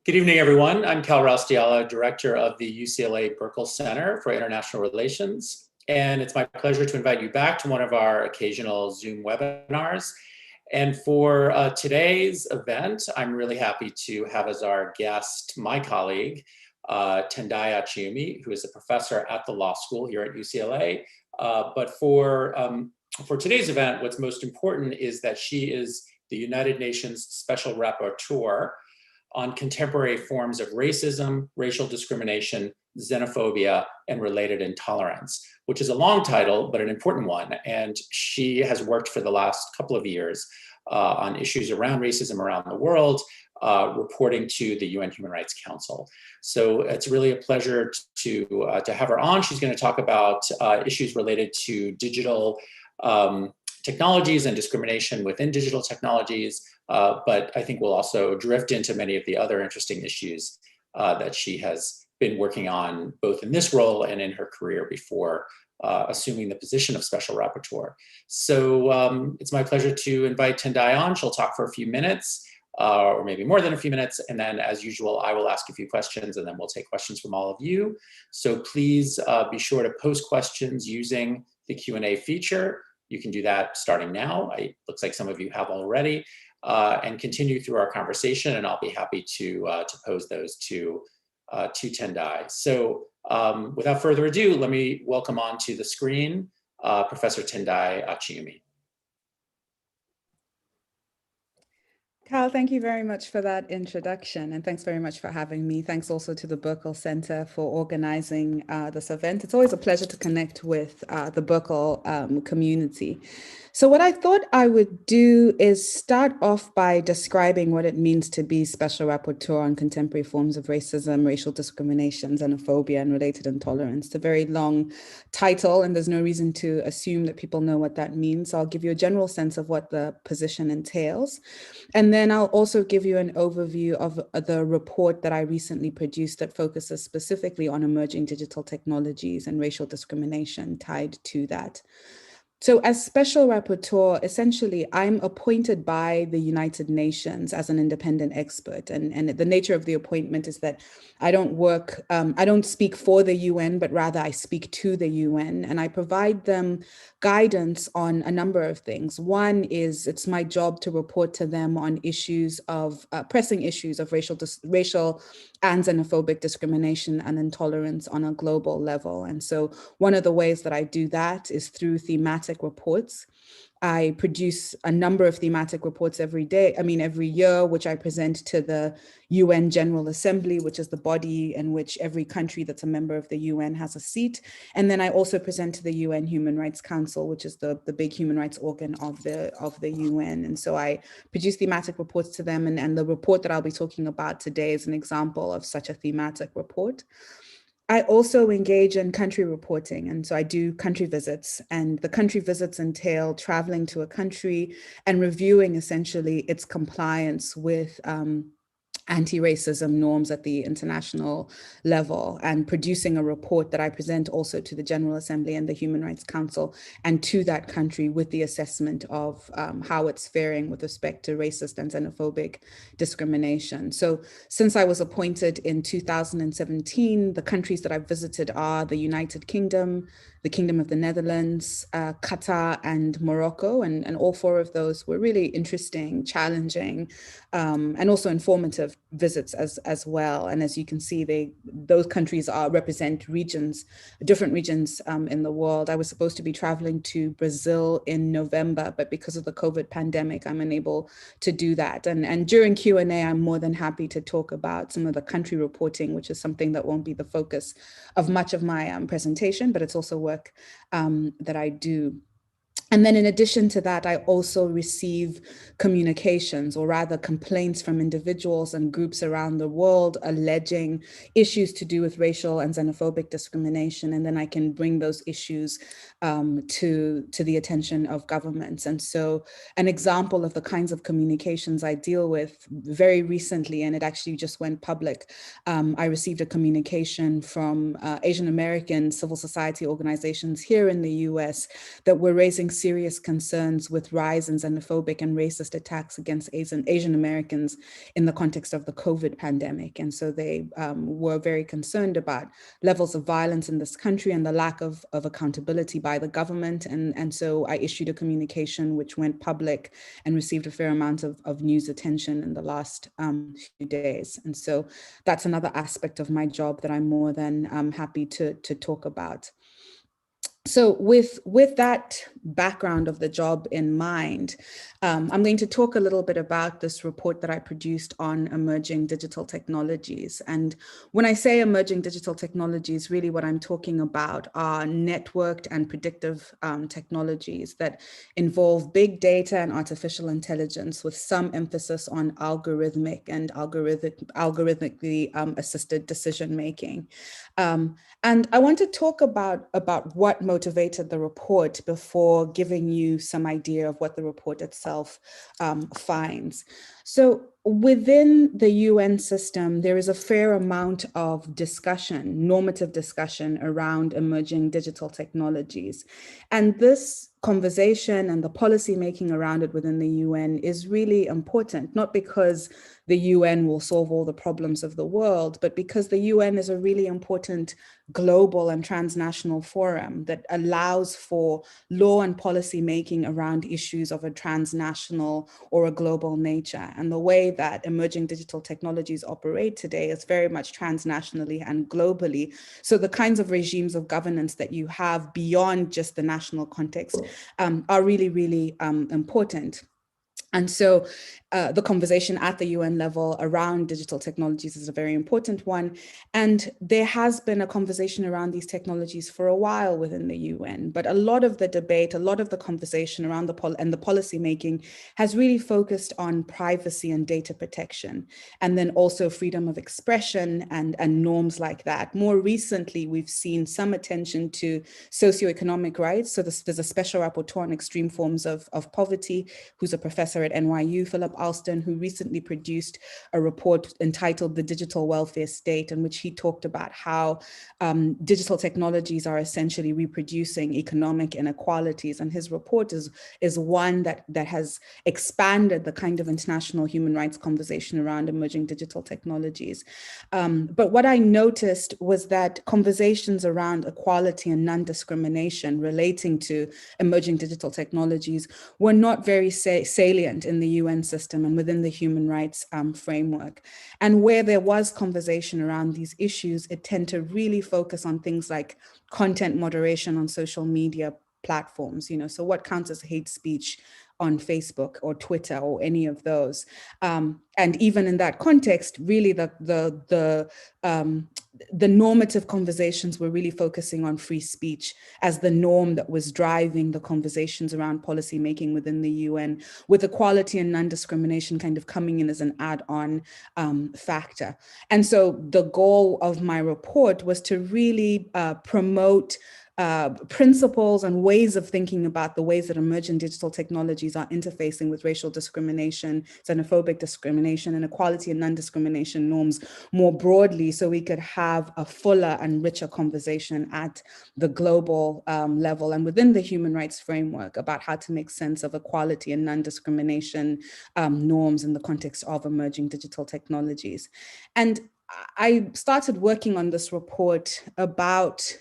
Good evening, everyone. I'm Cal Raustiala, Director of the UCLA Berkel Center for International Relations. And it's my pleasure to invite you back to one of our occasional Zoom webinars. And for today's event, I'm really happy to have as our guest my colleague, Tendayi Achiume, who is a professor at the law school here at UCLA. But for today's event, what's most important is that she is the United Nations Special Rapporteur on contemporary forms of racism, racial discrimination, xenophobia, and related intolerance, which is a long title, but an important one. And she has worked for the last couple of years on issues around racism around the world, reporting to the UN Human Rights Council. So it's really a pleasure to have her on. She's going to talk about issues related to digital technologies and discrimination within digital technologies, but I think we'll also drift into many of the other interesting issues that she has been working on, both in this role and in her career before assuming the position of Special Rapporteur. So it's my pleasure to invite Tendayi on. She'll talk for a few minutes, or maybe more than a few minutes, and then as usual, I will ask a few questions and then we'll take questions from all of you. So please be sure to post questions using the Q&A feature. You can do that starting now. It looks like some of you have already, and continue through our conversation, and I'll be happy to pose those to Tendayi. So without further ado, let me welcome onto the screen Professor Tendayi Achiume. Cal, thank you very much for that introduction, and thanks very much for having me. Thanks also to the Berkel Center for organizing this event. It's always a pleasure to connect with the Berkel community. So what I thought I would do is start off by describing what it means to be Special Rapporteur on contemporary forms of racism, racial discrimination, xenophobia, and related intolerance. It's a very long title, and there's no reason to assume that people know what that means. So I'll give you a general sense of what the position entails. And then I'll also give you an overview of the report that I recently produced that focuses specifically on emerging digital technologies and racial discrimination tied to that. So as Special Rapporteur, essentially, I'm appointed by the United Nations as an independent expert. And the nature of the appointment is that I don't speak for the UN, but rather I speak to the UN, and I provide them guidance on a number of things. One is it's my job to report to them on issues of pressing issues of racial and xenophobic discrimination and intolerance on a global level. And so one of the ways that I do that is through thematic reports. I produce a number of thematic reports every year, which I present to the UN General Assembly, which is the body in which every country that's a member of the UN has a seat. And then I also present to the UN Human Rights Council, which is the big human rights organ of the UN. And so I produce thematic reports to them. And the report that I'll be talking about today is an example of such a thematic report. I also engage in country reporting, and so I do country visits, and the country visits entail traveling to a country and reviewing essentially its compliance with anti-racism norms at the international level, and producing a report that I present also to the General Assembly and the Human Rights Council and to that country with the assessment of how it's faring with respect to racist and xenophobic discrimination. So since I was appointed in 2017, the countries that I've visited are the United Kingdom, the Kingdom of the Netherlands, Qatar, and Morocco. And all four of those were really interesting, challenging, and also informative visits as well. And as you can see, those countries represent regions, different regions in the world. I was supposed to be traveling to Brazil in November, but because of the COVID pandemic, I'm unable to do that. And during Q&A, I'm more than happy to talk about some of the country reporting, which is something that won't be the focus of much of my presentation, but it's also work that I do. And then in addition to that, I also receive communications, or rather complaints, from individuals and groups around the world alleging issues to do with racial and xenophobic discrimination. And then I can bring those issues to the attention of governments. And so an example of the kinds of communications I deal with very recently, and it actually just went public, I received a communication from Asian American civil society organizations here in the US that were raising serious concerns with rise in xenophobic and racist attacks against Asian Americans in the context of the COVID pandemic. And so they were very concerned about levels of violence in this country and the lack of accountability by the government. And so I issued a communication which went public and received a fair amount of news attention in the last few days. And so that's another aspect of my job that I'm more than happy to talk about. So with that background of the job in mind, I'm going to talk a little bit about this report that I produced on emerging digital technologies. And when I say emerging digital technologies, really what I'm talking about are networked and predictive technologies that involve big data and artificial intelligence, with some emphasis on algorithmic and algorithmically assisted decision making. And I want to talk about what motivated the report before giving you some idea of what the report itself finds. So within the UN system, there is a fair amount of discussion, normative discussion around emerging digital technologies. And this conversation and the policy making around it within the UN is really important, not because the UN will solve all the problems of the world, but because the UN is a really important global and transnational forum that allows for law and policy making around issues of a transnational or a global nature. And the way that emerging digital technologies operate today is very much transnationally and globally. So the kinds of regimes of governance that you have beyond just the national context are really, really important. And so the conversation at the UN level around digital technologies is a very important one. And there has been a conversation around these technologies for a while within the UN, but a lot of the debate, a lot of the conversation around the policy making has really focused on privacy and data protection, and then also freedom of expression and norms like that. More recently, we've seen some attention to socioeconomic rights. So there's a special rapporteur on extreme forms of poverty, who's a professor at NYU, Philip Alston, who recently produced a report entitled The Digital Welfare State, in which he talked about how digital technologies are essentially reproducing economic inequalities. And his report is one that has expanded the kind of international human rights conversation around emerging digital technologies. But what I noticed was that conversations around equality and non-discrimination relating to emerging digital technologies were not very salient in the UN system and within the human rights framework. And where there was conversation around these issues, it tended to really focus on things like content moderation on social media platforms, so what counts as hate speech on Facebook or Twitter or any of those. And even in that context, really the normative conversations were really focusing on free speech as the norm that was driving the conversations around policy making within the UN, with equality and non-discrimination kind of coming in as an add-on factor. And so the goal of my report was to really promote principles and ways of thinking about the ways that emerging digital technologies are interfacing with racial discrimination, xenophobic discrimination, and equality and non-discrimination norms more broadly, so we could have a fuller and richer conversation at the global level and within the human rights framework about how to make sense of equality and non-discrimination norms in the context of emerging digital technologies. And I started working on this report about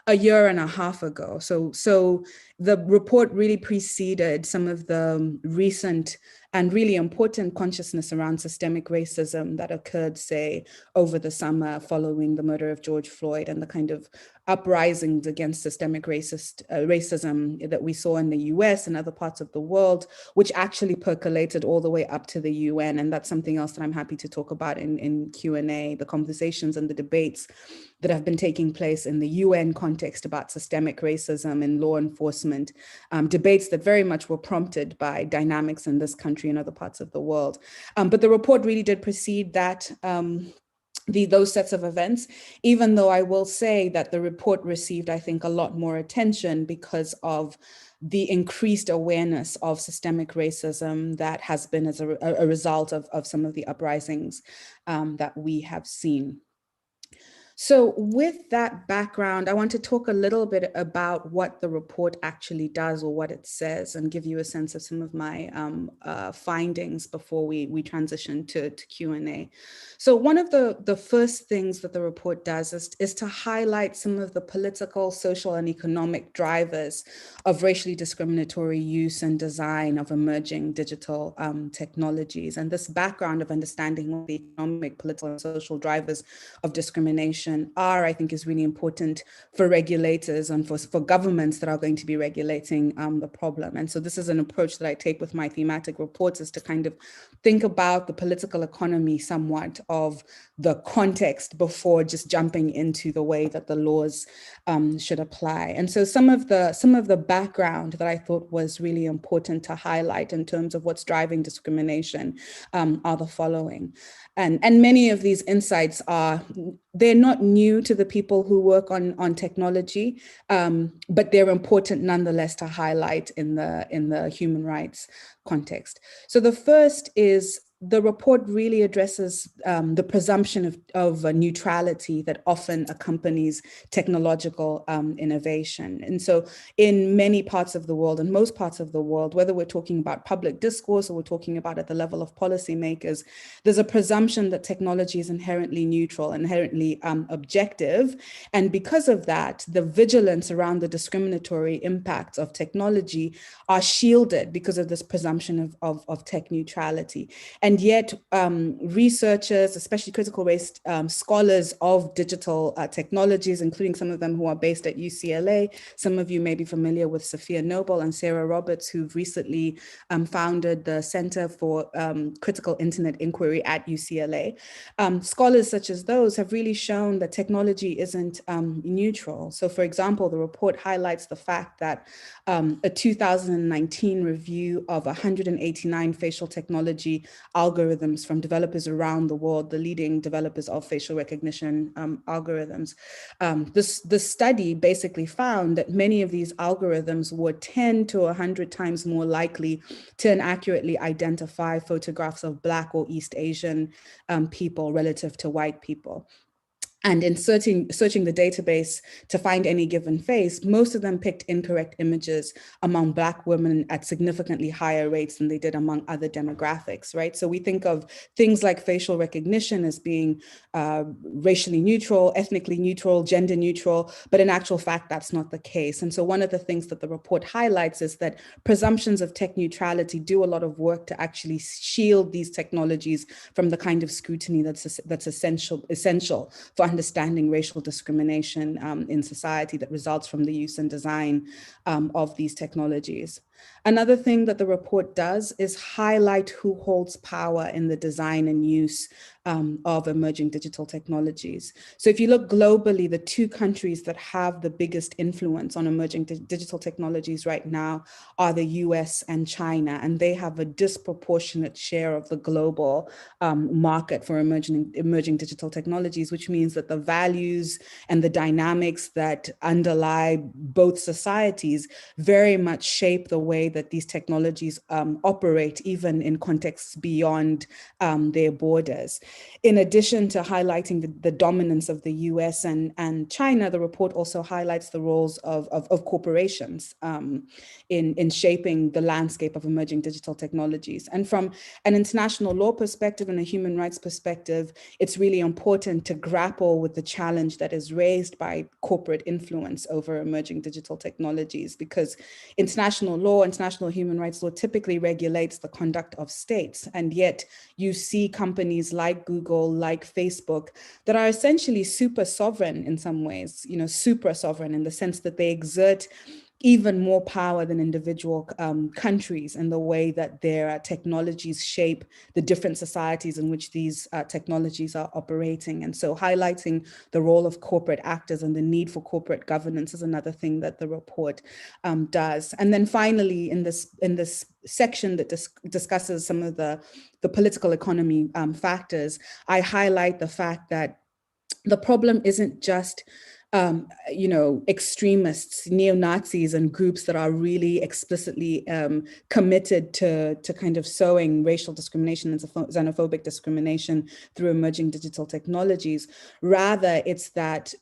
a year and a half ago. So the report really preceded some of the recent and really important consciousness around systemic racism that occurred, say, over the summer following the murder of George Floyd, and the kind of uprisings against systemic racism that we saw in the US and other parts of the world, which actually percolated all the way up to the UN. And that's something else that I'm happy to talk about in Q&A, the conversations and the debates that have been taking place in the UN context about systemic racism and law enforcement, debates that very much were prompted by dynamics in this country and other parts of the world. But the report really did precede that, those sets of events, even though I will say that the report received, I think, a lot more attention because of the increased awareness of systemic racism that has been as a result of some of the uprisings that we have seen. So with that background, I want to talk a little bit about what the report actually does or what it says, and give you a sense of some of my findings before we transition to Q&A. So one of the first things that the report does is to highlight some of the political, social, and economic drivers of racially discriminatory use and design of emerging digital technologies. And this background of understanding what the economic, political, and social drivers of discrimination are, I think, is really important for regulators and for governments that are going to be regulating the problem. And so this is an approach that I take with my thematic reports, is to kind of think about the political economy somewhat of the context before just jumping into the way that the laws should apply. And so some of the background that I thought was really important to highlight in terms of what's driving discrimination are the following. And many of these insights they're not new to the people who work on technology, but they're important nonetheless to highlight in the human rights context. So the first is the report really addresses the presumption of neutrality that often accompanies technological innovation. And so in many parts of the world, and most parts of the world, whether we're talking about public discourse or we're talking about at the level of policymakers, there's a presumption that technology is inherently neutral, inherently objective. And because of that, the vigilance around the discriminatory impacts of technology are shielded because of this presumption of tech neutrality. And yet researchers, especially critical race scholars of digital technologies, including some of them who are based at UCLA, some of you may be familiar with Sophia Noble and Sarah Roberts, who've recently founded the Center for Critical Internet Inquiry at UCLA. Scholars such as those have really shown that technology isn't neutral. So for example, the report highlights the fact that a 2019 review of 189 facial technology algorithms from developers around the world, the leading developers of facial recognition algorithms. This study basically found that many of these algorithms were 10 to 100 times more likely to inaccurately identify photographs of Black or East Asian people relative to white people. And in searching the database to find any given face, most of them picked incorrect images among Black women at significantly higher rates than they did among other demographics, right? So we think of things like facial recognition as being racially neutral, ethnically neutral, gender neutral, but in actual fact, that's not the case. And so one of the things that the report highlights is that presumptions of tech neutrality do a lot of work to actually shield these technologies from the kind of scrutiny that's essential for understanding racial discrimination in society that results from the use and design of these technologies. Another thing that the report does is highlight who holds power in the design and use of emerging digital technologies. So if you look globally, the two countries that have the biggest influence on emerging digital technologies right now are the US and China, and they have a disproportionate share of the global market for emerging digital technologies, which means that the values and the dynamics that underlie both societies very much shape the way that these technologies operate, even in contexts beyond their borders. In addition to highlighting the dominance of the US and China, the report also highlights the roles of corporations in shaping the landscape of emerging digital technologies. And from an international law perspective and a human rights perspective, it's really important to grapple with the challenge that is raised by corporate influence over emerging digital technologies, because international law, international human rights law typically regulates the conduct of states. And yet you see companies like Google, like Facebook, that are essentially super sovereign in some ways, super sovereign in the sense that they exert even more power than individual countries in the way that their technologies shape the different societies in which these technologies are operating. And so highlighting the role of corporate actors and the need for corporate governance is another thing that the report does. And then finally, in this section that discusses some of the political economy factors, I highlight the fact that the problem isn't just extremists, neo-Nazis, and groups that are really explicitly committed to kind of sowing racial discrimination and xenophobic discrimination through emerging digital technologies. Rather, it's that,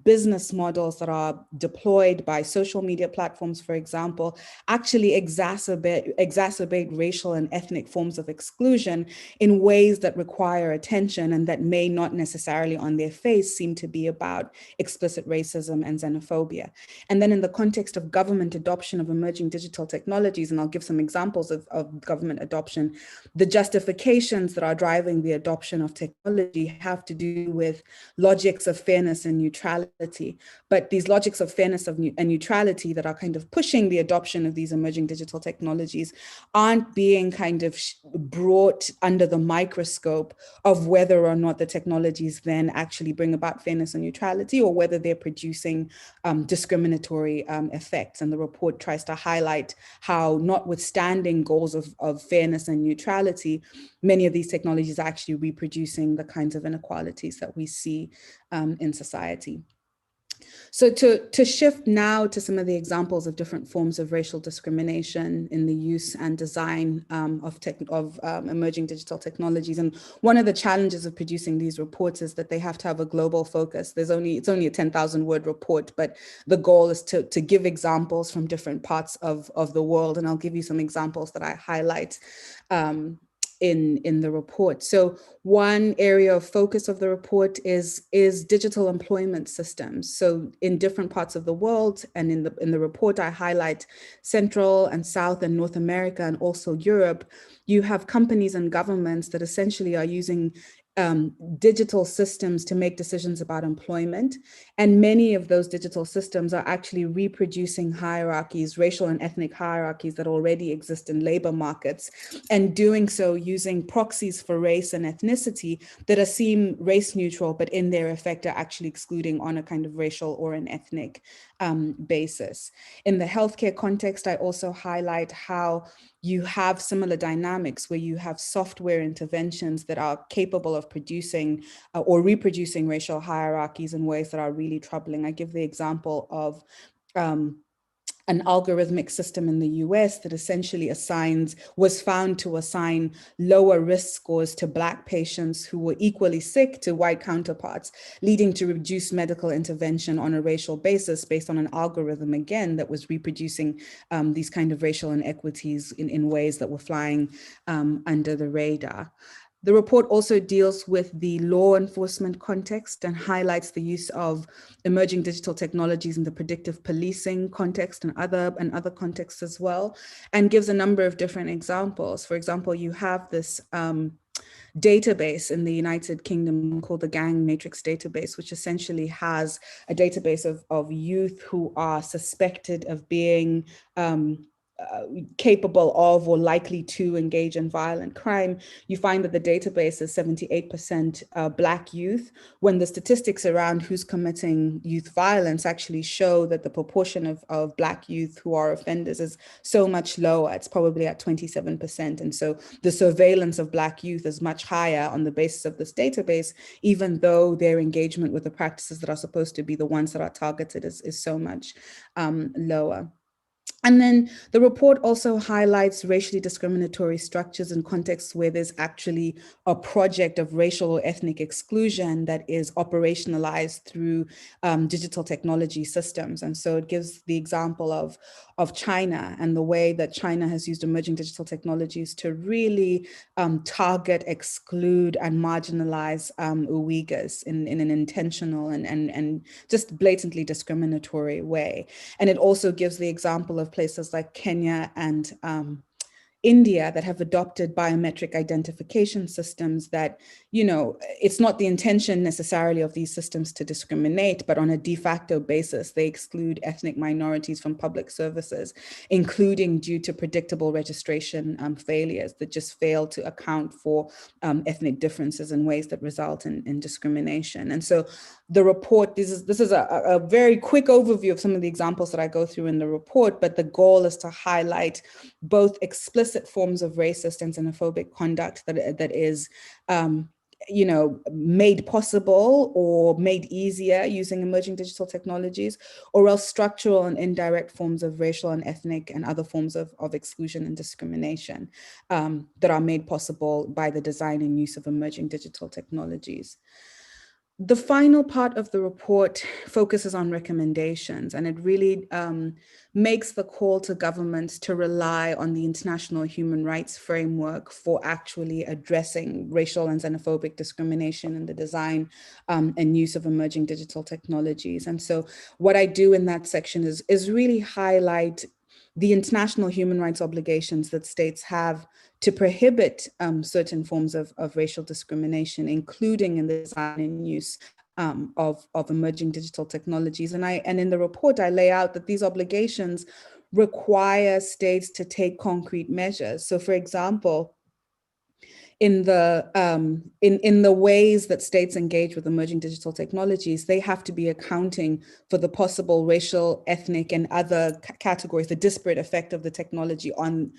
business models that are deployed by social media platforms, for example, actually exacerbate racial and ethnic forms of exclusion in ways that require attention and that may not necessarily on their face seem to be about explicit racism and xenophobia. And then in the context of government adoption of emerging digital technologies, and I'll give some examples of government adoption, the justifications that are driving the adoption of technology have to do with logics of fairness and neutrality. But these logics of fairness and neutrality that are kind of pushing the adoption of these emerging digital technologies aren't being kind of brought under the microscope of whether or not the technologies then actually bring about fairness and neutrality, or whether they're producing discriminatory effects. And the report tries to highlight how, notwithstanding goals of fairness and neutrality, many of these technologies are actually reproducing the kinds of inequalities that we see in society. So to shift now to some of the examples of different forms of racial discrimination in the use and design of emerging digital technologies. And one of the challenges of producing these reports is that they have to have a global focus. It's only a 10,000 word report, but the goal is to give examples from different parts of the world. And I'll give you some examples that I highlight in the report. So one area of focus of the report is digital employment systems. So in different parts of the world, and in the report, I highlight Central and South and North America and also Europe, you have companies and governments that essentially are using digital systems to make decisions about employment. And many of those digital systems are actually reproducing hierarchies, racial and ethnic hierarchies that already exist in labor markets, and doing so using proxies for race and ethnicity that seem race neutral, but in their effect are actually excluding on a kind of racial or an ethnic basis. In the healthcare context, I also highlight how you have similar dynamics where you have software interventions that are capable of producing or reproducing racial hierarchies in ways that are really troubling. I give the example of an algorithmic system in the US that essentially was found to assign lower risk scores to Black patients who were equally sick to white counterparts, leading to reduced medical intervention on a racial basis based on an algorithm, again, that was reproducing these kind of racial inequities in ways that were flying under the radar. The report also deals with the law enforcement context and highlights the use of emerging digital technologies in the predictive policing context and other contexts as well, and gives a number of different examples. For example, you have this database in the United Kingdom called the Gang Matrix database, which essentially has a database of youth who are suspected of being capable of or likely to engage in violent crime. You find that the database is 78% Black youth, when the statistics around who's committing youth violence actually show that the proportion of Black youth who are offenders is so much lower. It's probably at 27%. And so the surveillance of Black youth is much higher on the basis of this database, even though their engagement with the practices that are supposed to be the ones that are targeted is so much lower. And then the report also highlights racially discriminatory structures in contexts where there's actually a project of racial or ethnic exclusion that is operationalized through digital technology systems. And so it gives the example of China and the way that China has used emerging digital technologies to really target, exclude, and marginalize Uyghurs in an intentional and just blatantly discriminatory way. And it also gives the example of places like Kenya and India that have adopted biometric identification systems that, it's not the intention necessarily of these systems to discriminate, but on a de facto basis, they exclude ethnic minorities from public services, including due to predictable registration failures that just fail to account for ethnic differences in ways that result in discrimination. And so the report, this is a very quick overview of some of the examples that I go through in the report, but the goal is to highlight both explicit forms of racist and xenophobic conduct that is made possible or made easier using emerging digital technologies, or else structural and indirect forms of racial and ethnic and other forms of exclusion and discrimination that are made possible by the design and use of emerging digital technologies. The final part of the report focuses on recommendations, and it really makes the call to governments to rely on the international human rights framework for actually addressing racial and xenophobic discrimination in the design and use of emerging digital technologies. And so what I do in that section is really highlight the international human rights obligations that states have to prohibit certain forms of racial discrimination, including in the design and use of emerging digital technologies. And in the report, I lay out that these obligations require states to take concrete measures. So for example, in the ways that states engage with emerging digital technologies, they have to be accounting for the possible racial, ethnic, and other categories, the disparate effect of the technology on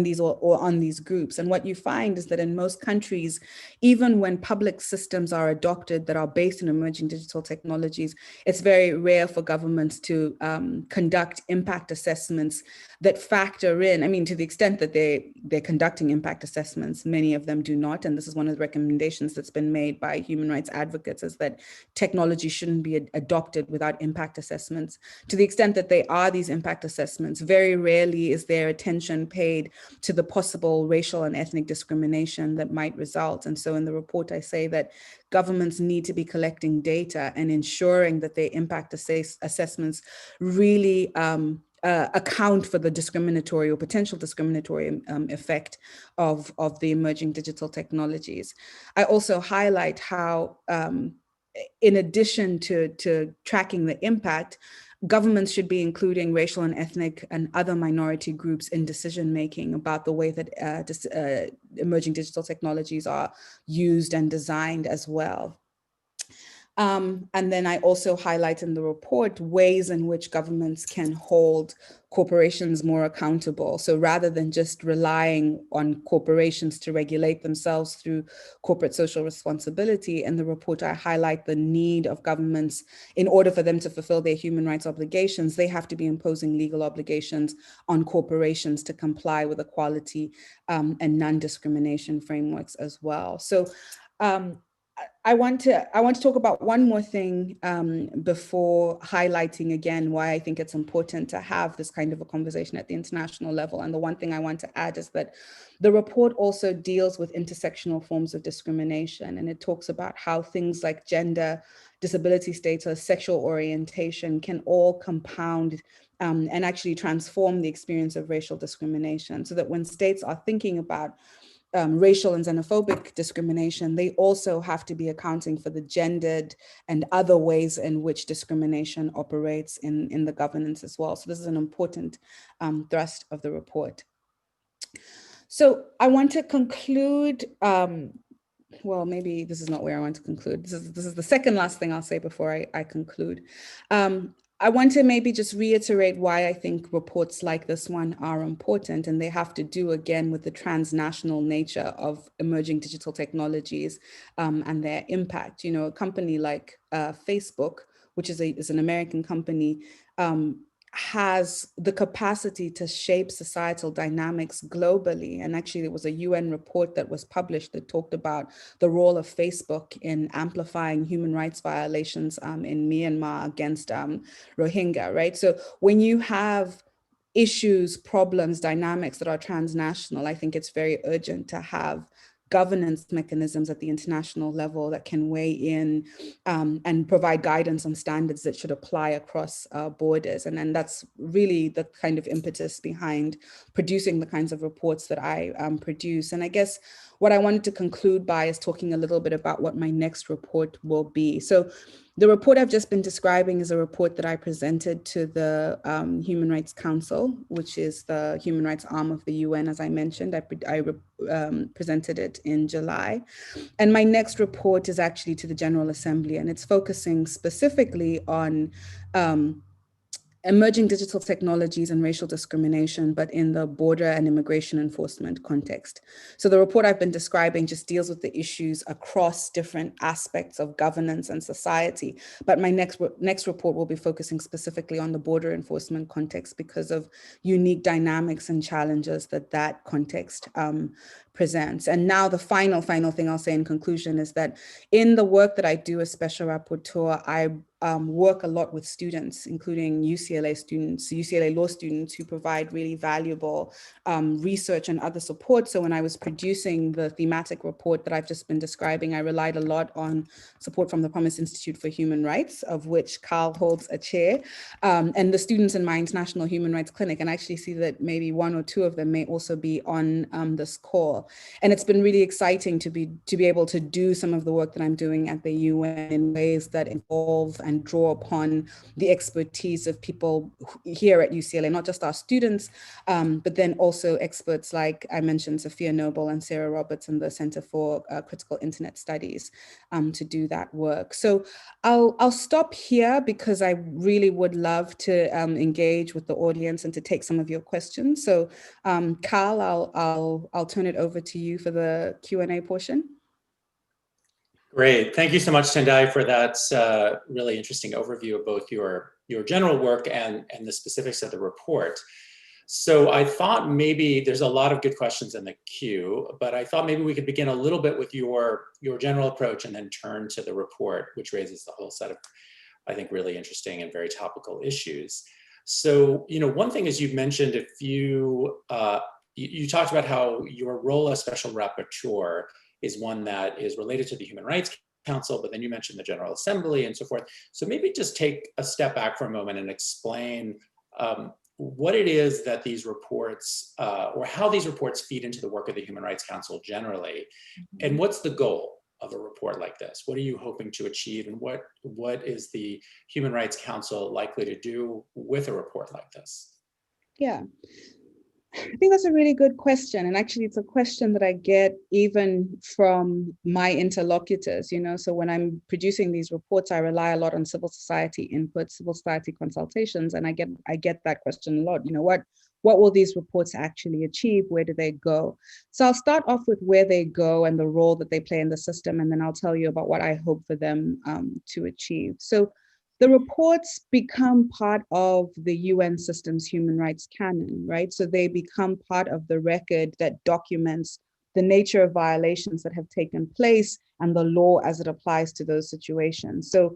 these or on these groups. And what you find is that in most countries, even when public systems are adopted that are based on emerging digital technologies, it's very rare for governments to conduct impact assessments that factor in, I mean, to the extent that they're conducting impact assessments, many of them do not. And this is one of the recommendations that's been made by human rights advocates, is that technology shouldn't be adopted without impact assessments. To the extent that they are these impact assessments, very rarely is there attention paid to the possible racial and ethnic discrimination that might result. And so in the report, I say that governments need to be collecting data and ensuring that their impact assessments really account for the discriminatory or potential discriminatory effect of the emerging digital technologies. I also highlight how, in addition to tracking the impact, governments should be including racial and ethnic and other minority groups in decision-making about the way that emerging digital technologies are used and designed as well. And then I also highlight in the report ways in which governments can hold corporations more accountable. So rather than just relying on corporations to regulate themselves through corporate social responsibility, in the report I highlight the need of governments, in order for them to fulfill their human rights obligations, they have to be imposing legal obligations on corporations to comply with equality and non-discrimination frameworks as well. So I want to talk about one more thing before highlighting again why I think it's important to have this kind of a conversation at the international level. And the one thing I want to add is that the report also deals with intersectional forms of discrimination, and it talks about how things like gender, disability status, sexual orientation can all compound and actually transform the experience of racial discrimination, so that when states are thinking about racial and xenophobic discrimination, they also have to be accounting for the gendered and other ways in which discrimination operates in the governance as well. So this is an important thrust of the report. So I want to conclude, well, maybe this is not where I want to conclude. This is the second last thing I'll say before I conclude. I want to maybe just reiterate why I think reports like this one are important, and they have to do again with the transnational nature of emerging digital technologies and their impact. You know, a company like Facebook, which is an American company, has the capacity to shape societal dynamics globally. And actually, there was a UN report that was published that talked about the role of Facebook in amplifying human rights violations in Myanmar against Rohingya, right? So when you have issues, problems, dynamics that are transnational, I think it's very urgent to have governance mechanisms at the international level that can weigh in and provide guidance on standards that should apply across borders. And then that's really the kind of impetus behind producing the kinds of reports that I produce. And I guess what I wanted to conclude by is talking a little bit about what my next report will be. So the report I've just been describing is a report that I presented to the Human Rights Council, which is the human rights arm of the UN, as I mentioned. I presented it in July. And my next report is actually to the General Assembly, and it's focusing specifically on emerging digital technologies and racial discrimination, but in the border and immigration enforcement context. So the report I've been describing just deals with the issues across different aspects of governance and society. But my next report will be focusing specifically on the border enforcement context because of unique dynamics and challenges that context presents. And now the final thing I'll say in conclusion is that in the work that I do as special rapporteur, I work a lot with students, including UCLA students, UCLA law students, who provide really valuable research and other support. So when I was producing the thematic report that I've just been describing, I relied a lot on support from the Promise Institute for Human Rights, of which Carl holds a chair, and the students in my International Human Rights Clinic. And I actually see that maybe one or two of them may also be on this call. And it's been really exciting to be able to do some of the work that I'm doing at the UN in ways that involve and draw upon the expertise of people here at UCLA, not just our students, but then also experts like I mentioned, Sophia Noble and Sarah Roberts in the Center for Critical Internet Studies to do that work. So I'll stop here because I really would love to engage with the audience and to take some of your questions. So Carl, I'll turn it over to you for the Q&A portion. Great. Thank you so much, Tendayi, for that really interesting overview of both your general work and the specifics of the report. So I thought maybe there's a lot of good questions in the queue, but I thought maybe we could begin a little bit with your general approach and then turn to the report, which raises the whole set of, I think, really interesting and very topical issues. So, one thing is you've mentioned you talked about how your role as special rapporteur is one that is related to the Human Rights Council, but then you mentioned the General Assembly and so forth. So maybe just take a step back for a moment and explain what it is that these reports, or how these reports feed into the work of the Human Rights Council generally, and what's the goal of a report like this? What are you hoping to achieve, and what is the Human Rights Council likely to do with a report like this? Yeah. I think that's a really good question. And actually, it's a question that I get even from my interlocutors, So when I'm producing these reports, I rely a lot on civil society input, civil society consultations, and I get that question a lot. What will these reports actually achieve? Where do they go? So I'll start off with where they go and the role that they play in the system, and then I'll tell you about what I hope for them to achieve. So the reports become part of the UN system's human rights canon, right? So they become part of the record that documents the nature of violations that have taken place and the law as it applies to those situations. So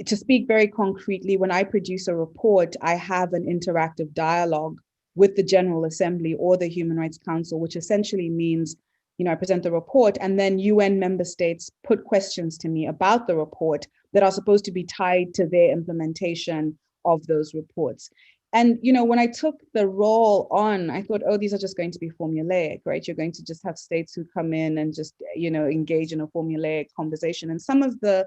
to speak very concretely, when I produce a report, I have an interactive dialogue with the General Assembly or the Human Rights Council, which essentially means, I present the report and then UN member states put questions to me about the report that are supposed to be tied to their implementation of those reports. And, when I took the role on, I thought, these are just going to be formulaic, right? You're going to just have states who come in and just, engage in a formulaic conversation. And some of the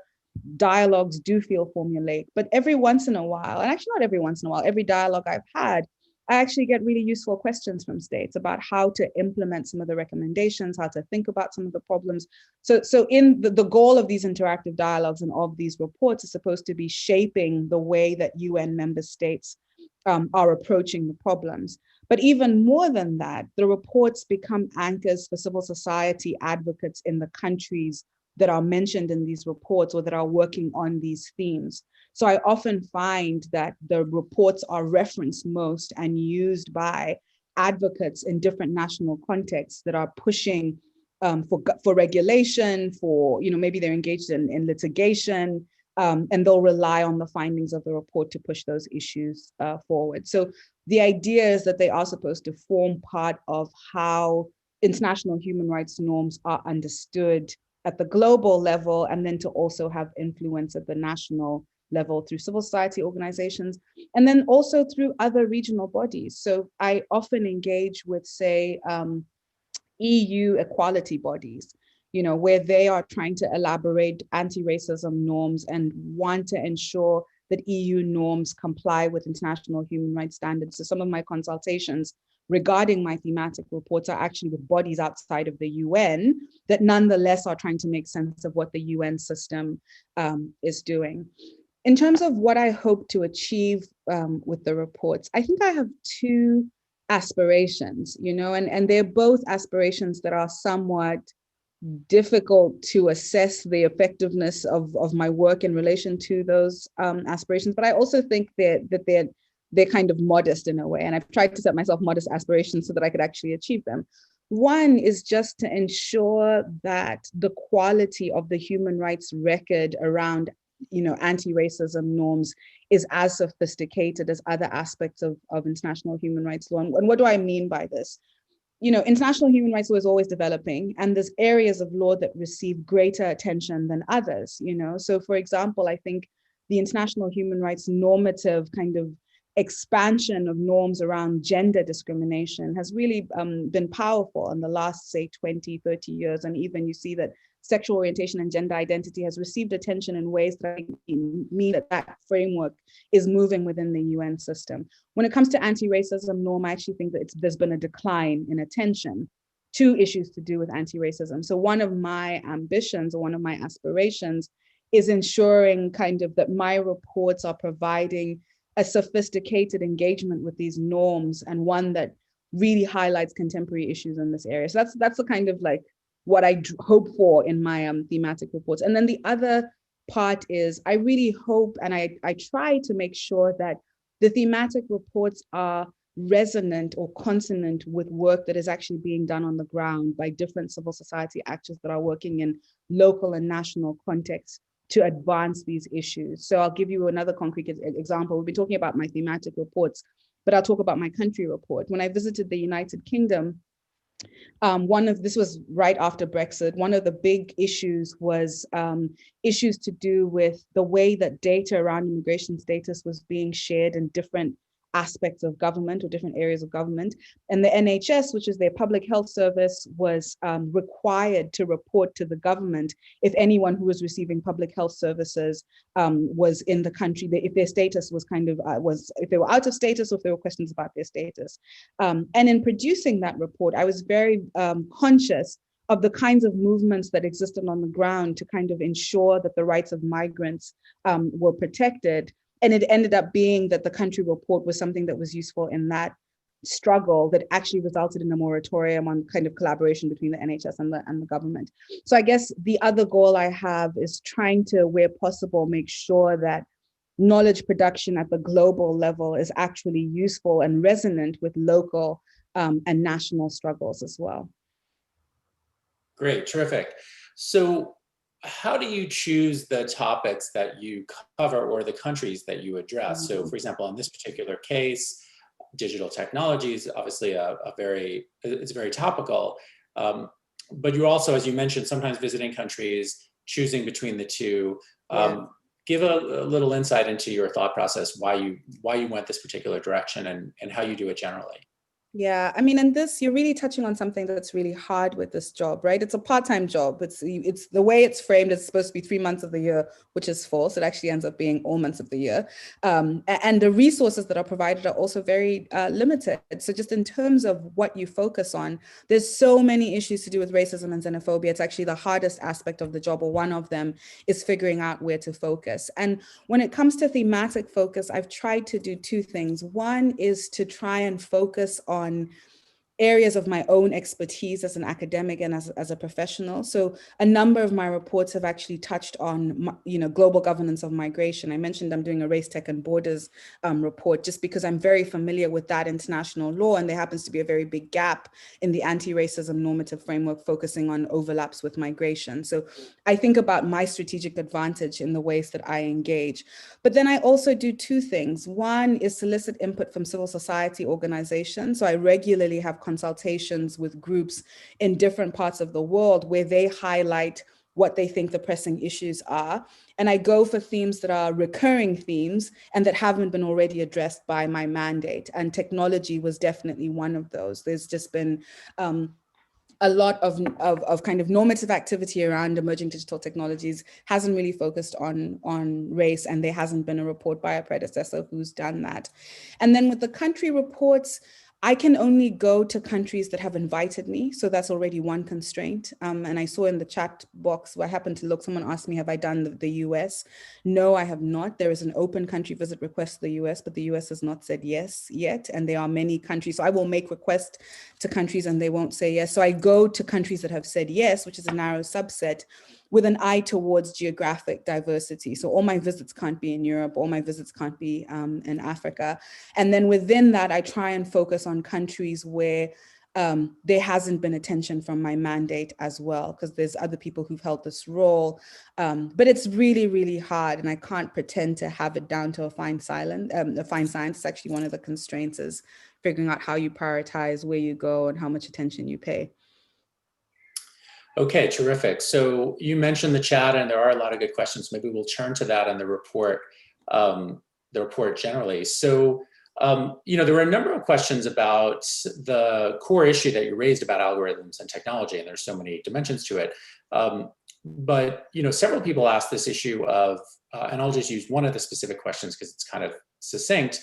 dialogues do feel formulaic, but every once in a while, and actually not every once in a while, every dialogue I've had, I actually get really useful questions from states about how to implement some of the recommendations, how to think about some of the problems. So in the goal of these interactive dialogues and of these reports is supposed to be shaping the way that UN member states are approaching the problems. But even more than that, the reports become anchors for civil society advocates in the countries that are mentioned in these reports or that are working on these themes. So I often find that the reports are referenced most and used by advocates in different national contexts that are pushing for regulation, for, maybe they're engaged in litigation, and they'll rely on the findings of the report to push those issues forward. So the idea is that they are supposed to form part of how international human rights norms are understood at the global level, and then to also have influence at the national level through civil society organizations, and then also through other regional bodies. So I often engage with, say, EU equality bodies, where they are trying to elaborate anti-racism norms and want to ensure that EU norms comply with international human rights standards. So some of my consultations regarding my thematic reports are actually with bodies outside of the UN that nonetheless are trying to make sense of what the UN system is doing. In terms of what I hope to achieve with the reports, I think I have two aspirations, and they're both aspirations that are somewhat difficult to assess the effectiveness of my work in relation to those aspirations. But I also think that they're kind of modest in a way. And I've tried to set myself modest aspirations so that I could actually achieve them. One is just to ensure that the quality of the human rights record around anti-racism norms is as sophisticated as other aspects of international human rights law. And what do I mean by this? International human rights law is always developing, and there's areas of law that receive greater attention than others, So for example, I think the international human rights normative kind of expansion of norms around gender discrimination has really been powerful in the last, say, 20, 30 years. And even you see that sexual orientation and gender identity has received attention in ways that mean that framework is moving within the UN system. When it comes to anti-racism norm, I actually think that there's been a decline in attention to issues to do with anti-racism. So one of my ambitions or one of my aspirations is ensuring kind of that my reports are providing a sophisticated engagement with these norms and one that really highlights contemporary issues in this area. So that's the kind of like what I hope for in my thematic reports. And then the other part is I really hope, and I try to make sure that the thematic reports are resonant or consonant with work that is actually being done on the ground by different civil society actors that are working in local and national contexts to advance these issues. So I'll give you another concrete example. We've been talking about my thematic reports, but I'll talk about my country report. When I visited the United Kingdom, this was right after Brexit. One of the big issues was issues to do with the way that data around immigration status was being shared in different aspects of government or different areas of government. And the NHS, which is their public health service, was required to report to the government if anyone who was receiving public health services was in the country, if their status was if they were out of status or if there were questions about their status. And in producing that report, I was very conscious of the kinds of movements that existed on the ground to kind of ensure that the rights of migrants were protected. And it ended up being that the country report was something that was useful in that struggle that actually resulted in a moratorium on kind of collaboration between the NHS and the government. So I guess the other goal I have is trying to, where possible, make sure that knowledge production at the global level is actually useful and resonant with local and national struggles as well. Great, terrific. So how do you choose the topics that you cover or the countries that you address? So for example, in this particular case, digital technology is obviously it's very topical, but you're also, as you mentioned, sometimes visiting countries, choosing between the two. Give a little insight into your thought process, why you went this particular direction and how you do it generally. Yeah, I mean, and this, you're really touching on something that's really hard with this job, right? It's a part-time job. It's the way it's framed, it's supposed to be 3 months of the year, which is false. It actually ends up being all months of the year. And the resources that are provided are also very limited. So just in terms of what you focus on, there's so many issues to do with racism and xenophobia. It's actually the hardest aspect of the job, or one of them, is figuring out where to focus. And when it comes to thematic focus, I've tried to do two things. One is to try and focus on areas of my own expertise as an academic and as a professional. So a number of my reports have actually touched on, global governance of migration. I mentioned I'm doing a race, tech, and borders report just because I'm very familiar with that international law, and there happens to be a very big gap in the anti-racism normative framework focusing on overlaps with migration. So I think about my strategic advantage in the ways that I engage. But then I also do two things. One is solicit input from civil society organizations. So I regularly have consultations with groups in different parts of the world where they highlight what they think the pressing issues are. And I go for themes that are recurring themes and that haven't been already addressed by my mandate. And technology was definitely one of those. There's just been a lot of kind of normative activity around emerging digital technologies, hasn't really focused on race, and there hasn't been a report by a predecessor who's done that. And then with the country reports, I can only go to countries that have invited me. So that's already one constraint. And I saw in the chat box where I happened to look, someone asked me, have I done the US? No, I have not. There is an open country visit request to the US, but the US has not said yes yet. And there are many countries. So I will make requests to countries and they won't say yes. So I go to countries that have said yes, which is a narrow subset, with an eye towards geographic diversity. So all my visits can't be in Europe, all my visits can't be in Africa. And then within that, I try and focus on countries where there hasn't been attention from my mandate as well, because there's other people who've held this role. But it's really, really hard, and I can't pretend to have it down to a fine science. It's actually one of the constraints is figuring out how you prioritize, where you go, and how much attention you pay. Okay, terrific. So you mentioned the chat, and there are a lot of good questions. Maybe we'll turn to that in the report generally. So, there were a number of questions about the core issue that you raised about algorithms and technology, and there's so many dimensions to it. But several people asked this issue of, and I'll just use one of the specific questions because it's kind of succinct.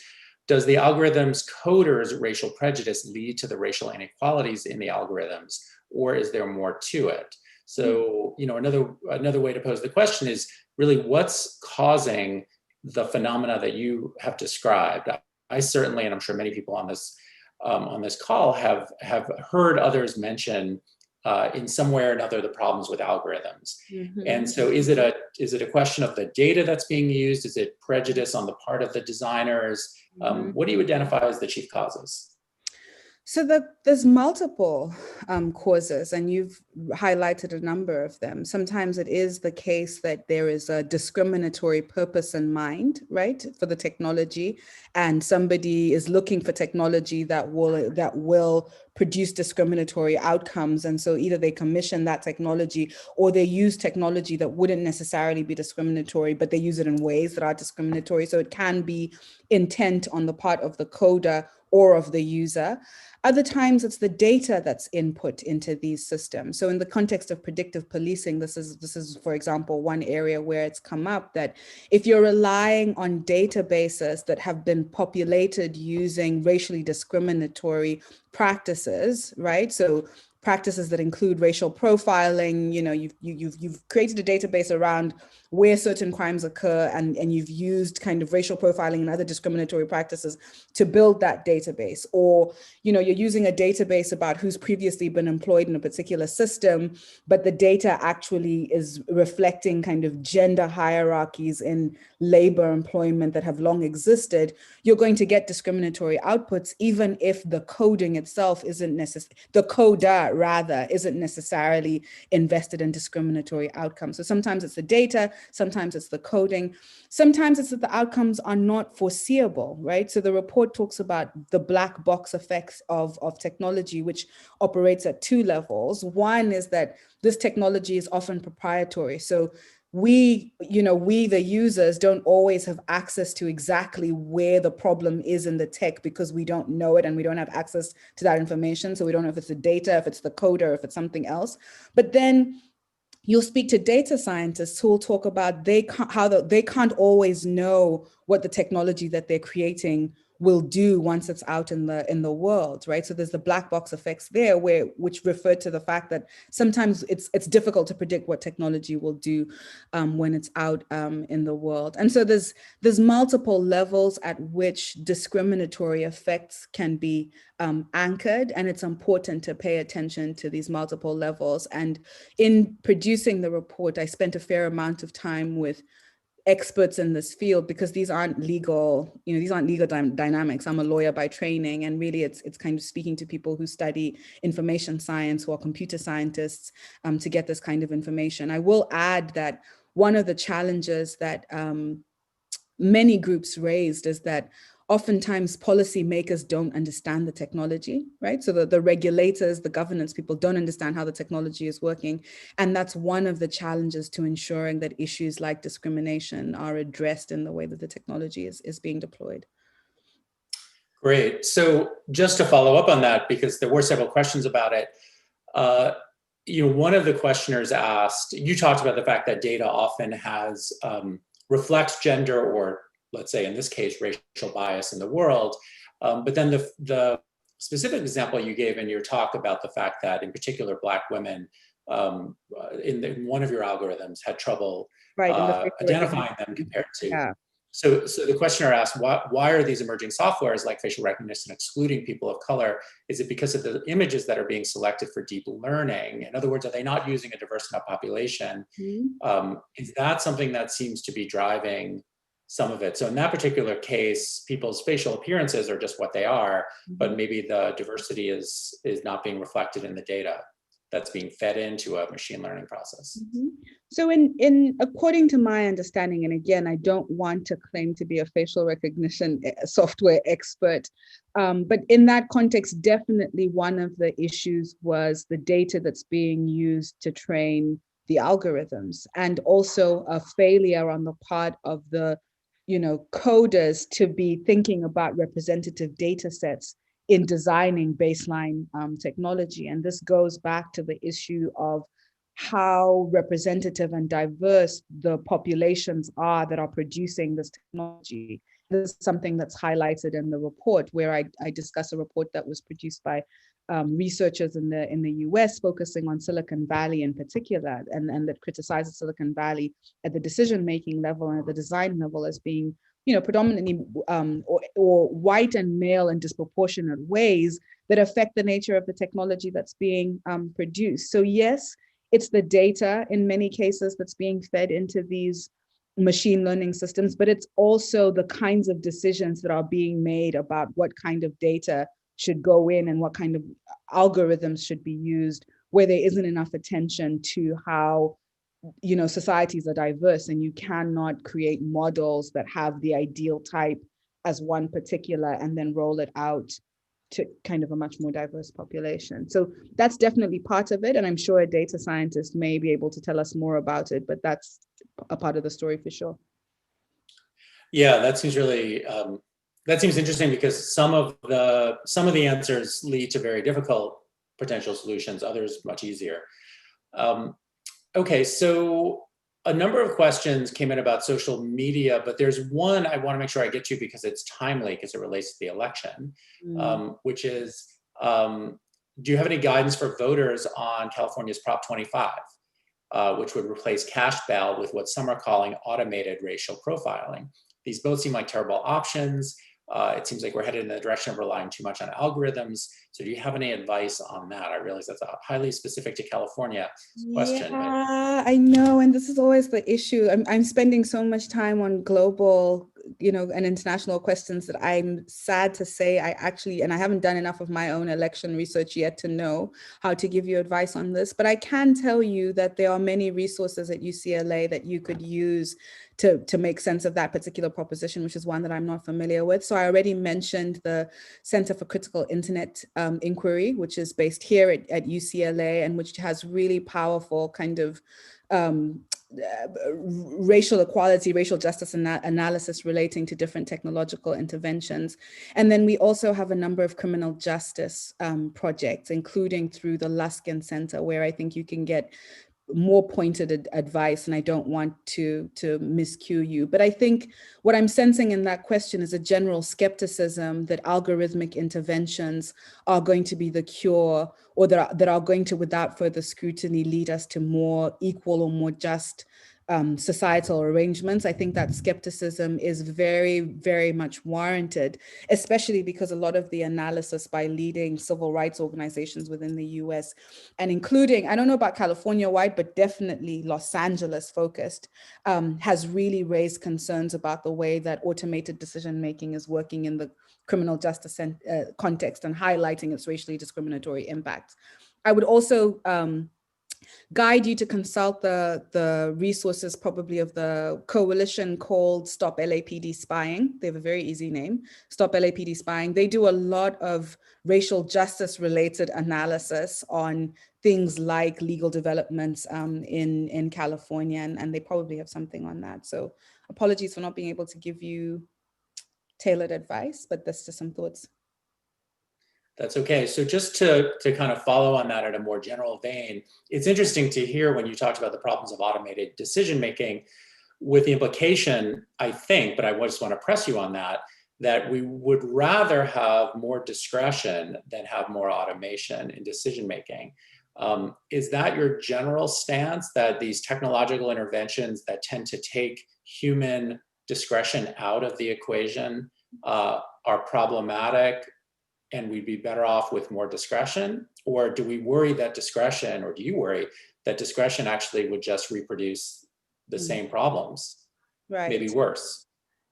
Does the algorithm's coders' racial prejudice lead to the racial inequalities in the algorithms, or is there more to it? So, another way to pose the question is really what's causing the phenomena that you have described. I certainly, and I'm sure many people on this call have heard others mention in some way or another the problems with algorithms. Mm-hmm. And so, is it a question of the data that's being used? Is it prejudice on the part of the designers? What do you identify as the chief causes? So there's multiple causes, and you've highlighted a number of them. Sometimes it is the case that there is a discriminatory purpose in mind, right, for the technology, and somebody is looking for technology that will produce discriminatory outcomes. And so either they commission that technology or they use technology that wouldn't necessarily be discriminatory, but they use it in ways that are discriminatory. So it can be intent on the part of the coder or of the user. Other times it's the data that's input into these systems. So in the context of predictive policing, this is, for example, one area where it's come up that if you're relying on databases that have been populated using racially discriminatory practices, right? So practices that include racial profiling, you've created a database around where certain crimes occur, and you've used kind of racial profiling and other discriminatory practices to build that database. Or, you're using a database about who's previously been employed in a particular system, but the data actually is reflecting kind of gender hierarchies in labor employment that have long existed. You're going to get discriminatory outputs, even if the coding itself isn't necessary, the coder rather isn't necessarily invested in discriminatory outcomes. So sometimes it's the data, sometimes it's the coding, sometimes it's that the outcomes are not foreseeable, right? So the report talks about the black box effects of technology, which operates at two levels. One is that this technology is often proprietary. So we, the users, don't always have access to exactly where the problem is in the tech because we don't know it and we don't have access to that information. So we don't know if it's the data, if it's the coder, if it's something else. But then you'll speak to data scientists who will talk about they can't always know what the technology that they're creating will do once it's out in the world, right? So there's the black box effects there, which refer to the fact that sometimes it's difficult to predict what technology will do when it's out in the world. And so there's multiple levels at which discriminatory effects can be anchored, and it's important to pay attention to these multiple levels. And in producing the report, I spent a fair amount of time with experts in this field because these aren't legal dynamics. I'm a lawyer by training, and really it's kind of speaking to people who study information science, who are computer scientists, to get this kind of information. I will add that one of the challenges that many groups raised is that oftentimes policymakers don't understand the technology, right? So the regulators, the governance people don't understand how the technology is working. And that's one of the challenges to ensuring that issues like discrimination are addressed in the way that the technology is being deployed. Great. So just to follow up on that, because there were several questions about it, one of the questioners asked, you talked about the fact that data often reflects gender, or let's say in this case, racial bias in the world. But then the specific example you gave in your talk about the fact that, in particular, Black women in one of your algorithms had trouble Right, in the identifying them compared to. yeah. So the questioner asked, why are these emerging softwares like facial recognition excluding people of color? Is it because of the images that are being selected for deep learning? In other words, are they not using a diverse enough population? Is that something that seems to be driving some of it? So in that particular case, people's facial appearances are just what they are, but maybe the diversity is not being reflected in the data that's being fed into a machine learning process. So according to my understanding, and again, I don't want to claim to be a facial recognition software expert, but in that context, definitely one of the issues was the data that's being used to train the algorithms, and also a failure on the part of the coders to be thinking about representative data sets in designing baseline technology. And this goes back to the issue of how representative and diverse the populations are that are producing this technology. This is something that's highlighted in the report, where I discuss a report that was produced by researchers in the US focusing on Silicon Valley in particular, and that criticizes Silicon Valley at the decision-making level and at the design level as being predominantly or white and male in disproportionate ways that affect the nature of the technology that's being produced. So yes, it's the data in many cases that's being fed into these machine learning systems, but it's also the kinds of decisions that are being made about what kind of data should go in and what kind of algorithms should be used, where there isn't enough attention to how societies are diverse, and you cannot create models that have the ideal type as one particular and then roll it out to kind of a much more diverse population. So that's definitely part of it, and I'm sure a data scientist may be able to tell us more about it, but that's a part of the story for sure. Yeah, that seems really that seems interesting, because some of the answers lead to very difficult potential solutions, others much easier. Okay, so a number of questions came in about social media, but there's one I want to make sure I get to because it's timely, because it relates to the election, which is, do you have any guidance for voters on California's Prop 25, which would replace cash bail with what some are calling automated racial profiling? These both seem like terrible options. It seems like we're headed in the direction of relying too much on algorithms. So do you have any advice on that? I realize that's a highly specific to California question. Yeah, I know. And this is always the issue. I'm spending so much time on global, and international questions that I'm sad to say I haven't done enough of my own election research yet to know how to give you advice on this. But I can tell you that there are many resources at UCLA that you could use to make sense of that particular proposition, which is one that I'm not familiar with. So I already mentioned the Center for Critical Internet Inquiry, which is based here at UCLA, and which has really powerful kind of racial equality, racial justice analysis relating to different technological interventions. And then we also have a number of criminal justice projects, including through the Luskin Center, where I think you can get more pointed advice, and I don't want to miscue you. But I think what I'm sensing in that question is a general skepticism that algorithmic interventions are going to be the cure, or that are going to, without further scrutiny, lead us to more equal or more just societal arrangements. I think that skepticism is very, very much warranted, especially because a lot of the analysis by leading civil rights organizations within the US, and including, I don't know about California-wide, but definitely Los Angeles focused, has really raised concerns about the way that automated decision-making is working in the criminal justice context, and highlighting its racially discriminatory impacts. I would also guide you to consult the resources probably of the coalition called Stop LAPD Spying. They have a very easy name, Stop LAPD Spying. They do a lot of racial justice related analysis on things like legal developments in California, and they probably have something on that. So apologies for not being able to give you tailored advice, but that's just some thoughts. That's okay. So just to kind of follow on that in a more general vein, it's interesting to hear when you talked about the problems of automated decision-making, with the implication, I think, but I just want to press you on that, that we would rather have more discretion than have more automation in decision making. Is that your general stance, that these technological interventions that tend to take human discretion out of the equation are problematic and we'd be better off with more discretion? Or do we worry that discretion, or do you worry that discretion actually would just reproduce the same problems, maybe worse?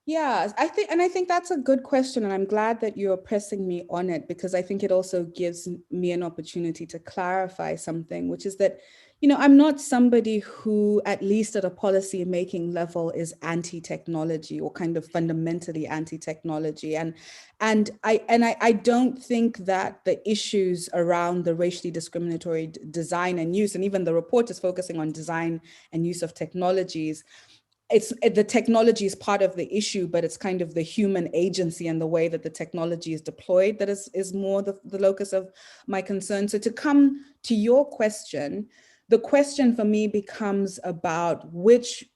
Yeah, I think that's a good question, and I'm glad that you're pressing me on it, because I think it also gives me an opportunity to clarify something, which is that, I'm not somebody who, at least at a policy making level, is anti-technology or kind of fundamentally anti-technology, and I don't think that the issues around the racially discriminatory design and use, and even the report is focusing on design and use of technologies. The technology is part of the issue, but it's kind of the human agency and the way that the technology is deployed that is more the locus of my concern. So to come to your question, the question for me becomes about which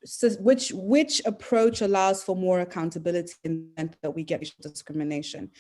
approach allows for more accountability in the event that we get racial discrimination.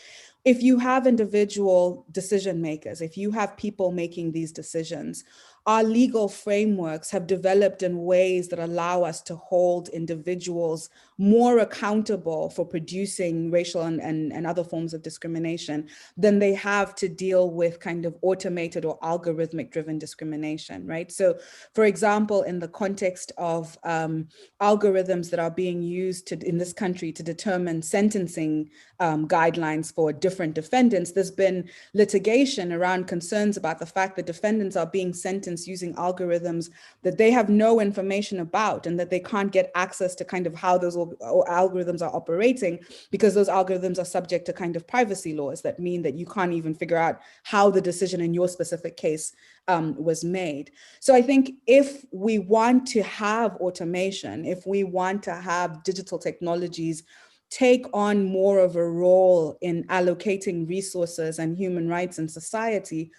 If you have individual decision makers, if you have people making these decisions, our legal frameworks have developed in ways that allow us to hold individuals more accountable for producing racial and other forms of discrimination than they have to deal with kind of automated or algorithmic driven discrimination, right? So for example, in the context of algorithms that are being used in this country to determine sentencing guidelines for different defendants, there's been litigation around concerns about the fact that defendants are being sentenced using algorithms that they have no information about, and that they can't get access to kind of how those algorithms are operating, because those algorithms are subject to kind of privacy laws that mean that you can't even figure out how the decision in your specific case was made. So I think if we want to have automation, if we want to have digital technologies take on more of a role in allocating resources and human rights in society,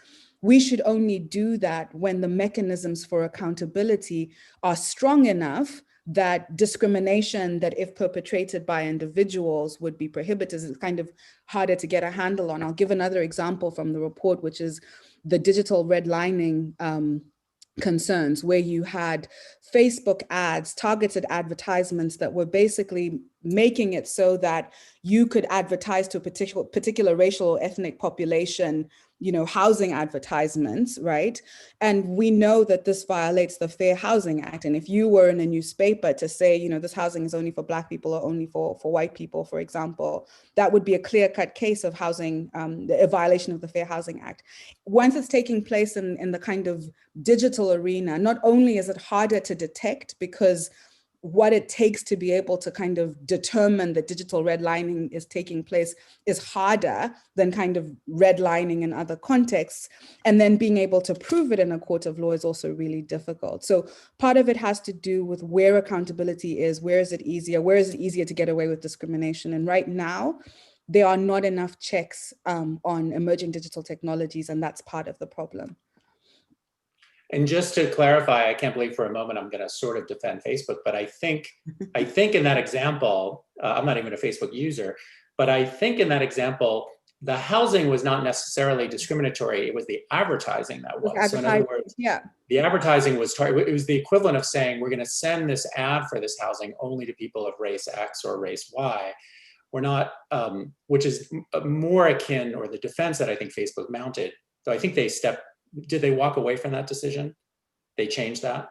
we should only do that when the mechanisms for accountability are strong enough that discrimination that, if perpetrated by individuals, would be prohibited. Is kind of harder to get a handle on. I'll give another example from the report, which is the digital redlining concerns, where you had Facebook ads, targeted advertisements that were basically making it so that you could advertise to a particular racial or ethnic population, housing advertisements, right? And we know that this violates the Fair Housing Act. And if you were in a newspaper to say, this housing is only for Black people or only for white people, for example, that would be a clear-cut case of housing, a violation of the Fair Housing Act. Once it's taking place in the kind of digital arena, not only is it harder to detect, because what it takes to be able to kind of determine that digital redlining is taking place is harder than kind of redlining in other contexts. And then being able to prove it in a court of law is also really difficult. So part of it has to do with where accountability is, where is it easier to get away with discrimination? And right now, there are not enough checks on emerging digital technologies, and that's part of the problem. And just to clarify, I can't believe for a moment I'm going to sort of defend Facebook, but I think in that example, I'm not even a Facebook user, but I think in that example, the housing was not necessarily discriminatory. It was the advertising that was. So in other words, the advertising was, it was the equivalent of saying, we're going to send this ad for this housing only to people of race X or race Y. We're not, which is more akin, or the defense that I think Facebook mounted. So I think did they walk away from that decision? They changed that?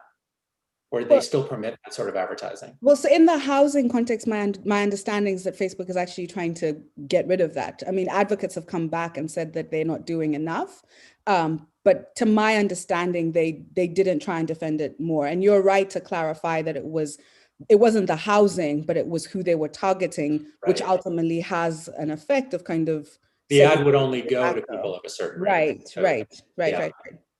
Or they still permit that sort of advertising? Well, so in the housing context, my understanding is that Facebook is actually trying to get rid of that. I mean, advocates have come back and said that they're not doing enough. But to my understanding, they didn't try and defend it more. And you're right to clarify that it wasn't the housing, but it was who they were targeting, which ultimately has an effect of kind of the ad would only go to people of a certain race. Right.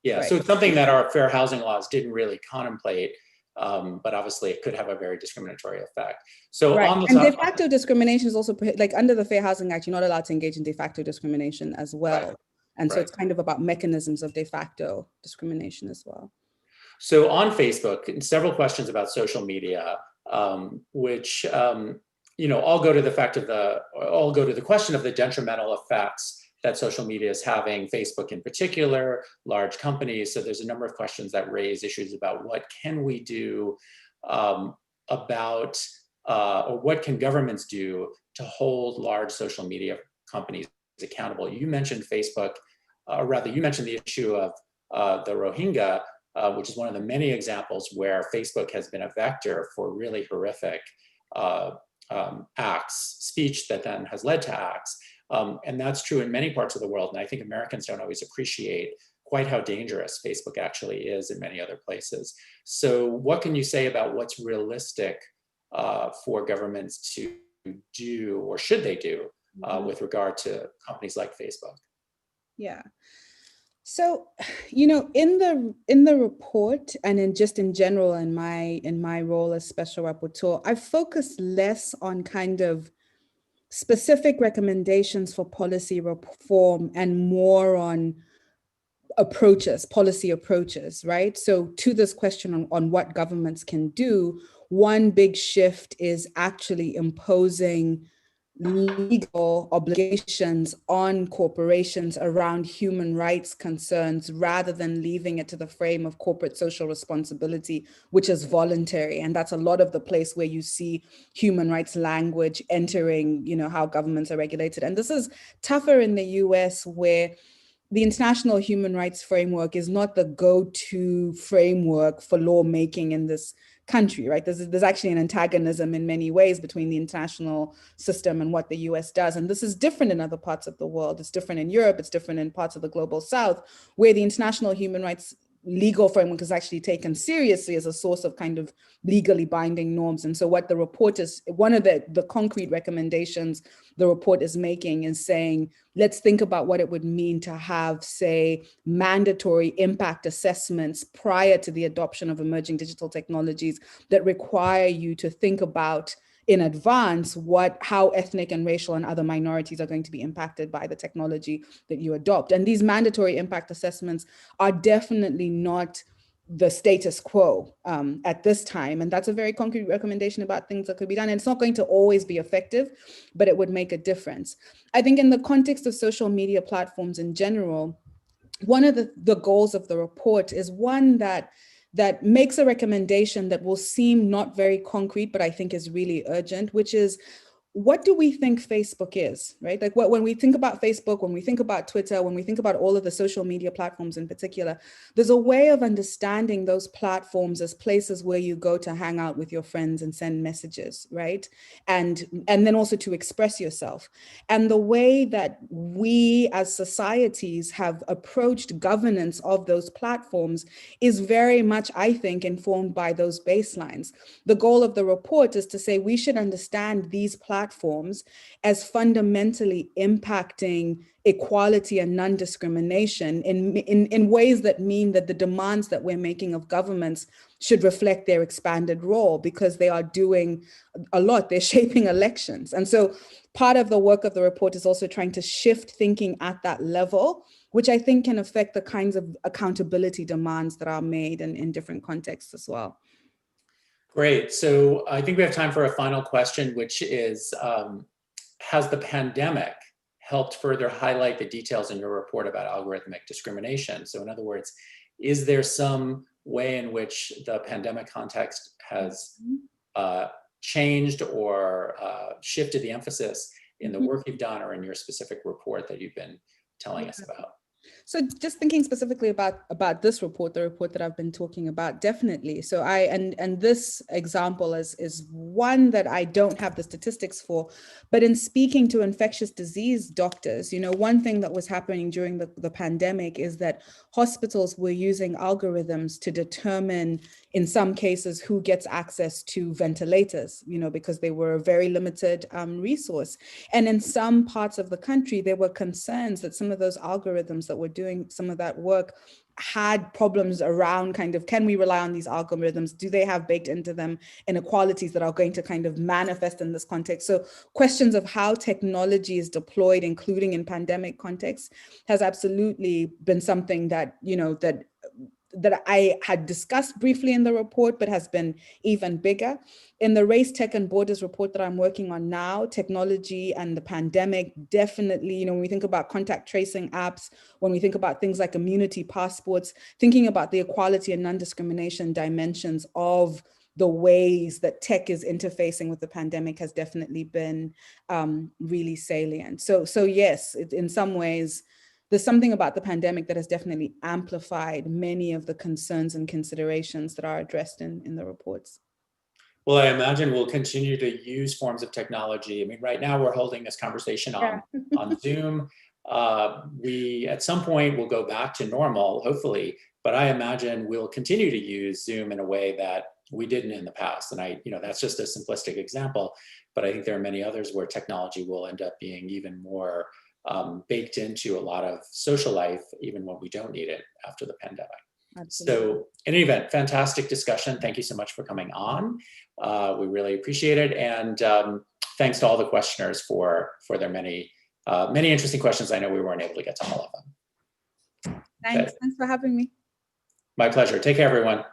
Yeah, so it's something that our fair housing laws didn't really contemplate, but obviously it could have a very discriminatory effect. So on the and de facto discrimination is also, like under the Fair Housing Act, you're not allowed to engage in de facto discrimination as well. And so it's kind of about mechanisms of de facto discrimination as well. So on Facebook, several questions about social media, which all go to the question of the detrimental effects that social media is having, Facebook in particular, large companies. So there's a number of questions that raise issues about what can we do or what can governments do to hold large social media companies accountable. You mentioned Facebook, or rather you mentioned the issue of the Rohingya, which is one of the many examples where Facebook has been a vector for really horrific acts, speech that then has led to acts. And that's true in many parts of the world. And I think Americans don't always appreciate quite how dangerous Facebook actually is in many other places. So what can you say about what's realistic for governments to do, or should they do, with regard to companies like Facebook? Yeah. So, in the report, and in general in my role as special rapporteur, I focus less on kind of specific recommendations for policy reform and more on policy approaches, right? So to this question on what governments can do, one big shift is actually imposing legal obligations on corporations around human rights concerns rather than leaving it to the frame of corporate social responsibility, which is voluntary. And that's a lot of the place where you see human rights language entering, how governments are regulated. And this is tougher in the US, where the international human rights framework is not the go-to framework for lawmaking in this country, right? There's actually an antagonism in many ways between the international system and what the US does. And this is different in other parts of the world. It's different in Europe, it's different in parts of the global South, where the international human rights legal framework is actually taken seriously as a source of kind of legally binding norms. And so what the report is, one of the concrete recommendations the report is making is saying, let's think about what it would mean to have, say, mandatory impact assessments prior to the adoption of emerging digital technologies that require you to think about in advance how ethnic and racial and other minorities are going to be impacted by the technology that you adopt. And these mandatory impact assessments are definitely not the status quo at this time. And that's a very concrete recommendation about things that could be done. And it's not going to always be effective, but it would make a difference. I think in the context of social media platforms in general, one of the goals of the report is one that makes a recommendation that will seem not very concrete, but I think is really urgent, which is, what do we think Facebook is, right? Like when we think about Facebook, when we think about Twitter, when we think about all of the social media platforms in particular, there's a way of understanding those platforms as places where you go to hang out with your friends and send messages, right? And then also to express yourself. And the way that we as societies have approached governance of those platforms is very much, I think, informed by those baselines. The goal of the report is to say we should understand these platforms as fundamentally impacting equality and non-discrimination in ways that mean that the demands that we're making of governments should reflect their expanded role, because they are doing a lot. They're shaping elections. And so part of the work of the report is also trying to shift thinking at that level, which I think can affect the kinds of accountability demands that are made in different contexts as well. Great. So I think we have time for a final question, which is, has the pandemic helped further highlight the details in your report about algorithmic discrimination? So in other words, is there some way in which the pandemic context has changed or shifted the emphasis in the work you've done or in your specific report that you've been telling us about? So just thinking specifically about this report, the report that I've been talking about, definitely. So and this example is one that I don't have the statistics for, but in speaking to infectious disease doctors, one thing that was happening during the pandemic is that hospitals were using algorithms to determine, in some cases, who gets access to ventilators, because they were a very limited resource. And in some parts of the country, there were concerns that some of those algorithms that were doing some of that work had problems around kind of, can we rely on these algorithms? Do they have baked into them inequalities that are going to kind of manifest in this context? So questions of how technology is deployed, including in pandemic contexts, has absolutely been something that, that that I had discussed briefly in the report, but has been even bigger. In the Race, Tech and Borders report that I'm working on now, technology and the pandemic definitely, you know, when we think about contact tracing apps, when we think about things like immunity passports, thinking about the equality and non-discrimination dimensions of the ways that tech is interfacing with the pandemic has definitely been really salient. So yes, in some ways, there's something about the pandemic that has definitely amplified many of the concerns and considerations that are addressed in the reports. Well, I imagine we'll continue to use forms of technology. I mean, right now we're holding this conversation on Zoom. We, at some point, will go back to normal, hopefully, but I imagine we'll continue to use Zoom in a way that we didn't in the past. And that's just a simplistic example, but I think there are many others where technology will end up being even more baked into a lot of social life, even when we don't need it after the pandemic. Absolutely. So in any event, fantastic discussion. Thank you so much for coming on. We really appreciate it. And thanks to all the questioners for their many interesting questions. I know we weren't able to get to all of them. Thanks. Okay. Thanks for having me. My pleasure. Take care, everyone.